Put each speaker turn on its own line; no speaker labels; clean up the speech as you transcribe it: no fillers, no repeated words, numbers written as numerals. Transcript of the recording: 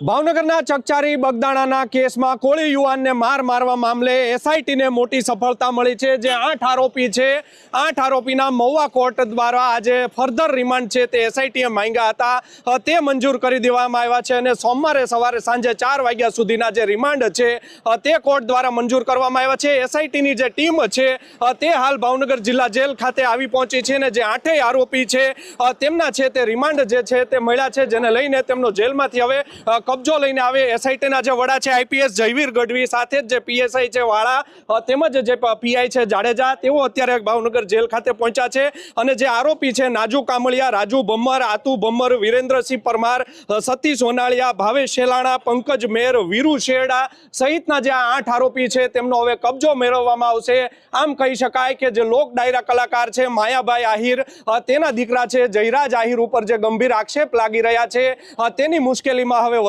ભાવનગરના ચકચારી બગદાણાના કેસમાં કોળી યુવાનને મારવા મામલે એસઆઈટીને મોટી સફળતા મળી છે। જે 8 આરોપી છે, 8 આરોપીના મહુવા કોર્ટ દ્વારા આજે ફર્ધર રિમાન્ડ છે તે એસઆઈટીએ માંગ્યા હતા, તે મંજૂર કરી દેવામાં આવ્યા છે અને સોમવારે સવારે સાંજે 4 વાગ્યા સુધીના જે રિમાન્ડ છે તે કોર્ટ દ્વારા મંજૂર કરવામાં આવ્યા છે। એસઆઈટીની જે ટીમ છે તે હાલ ભાવનગર જિલ્લા જેલ ખાતે આવી પહોંચી છે અને જે 8 આરોપી છે તેમના છે તે રિમાન્ડ જે છે તે મળ્યા છે, જેને લઈને તેમનો જેલમાંથી હવે કબજો લઈને આવે એસઆઈટીના જે વડા છે આઈપીએસ જયવીર ગઢવી, સાથે જ જે પીએસઆઈ છે વાળા તેમજ જે પીઆઈ છે જાડેજા, તેઓ અત્યારે ભાવનગર જેલ ખાતે પહોંચ્યા છે અને જે આરોપી છે નાજુ કામળિયા, રાજુ ભમ્મર, આતુ ભમ્મર, વિરેન્દ્રસિંહ પરમાર, સતીશ સોનાળિયા, ભાવેશ શેલાણા, પંકજ મેર, વીરુ શેરડા સહિતના જે 8 આરોપી છે તેમનો હવે કબજો મેળવવામાં આવશે। આમ કહી શકાય કે જે લોક ડાયરા કલાકાર છે માયાભાઈ આહિર, તેના દીકરા છે જયરાજ આહિર ઉપર જે ગંભીર આક્ષેપ લાગી રહ્યા છે તેની મુશ્કેલીમાં હવે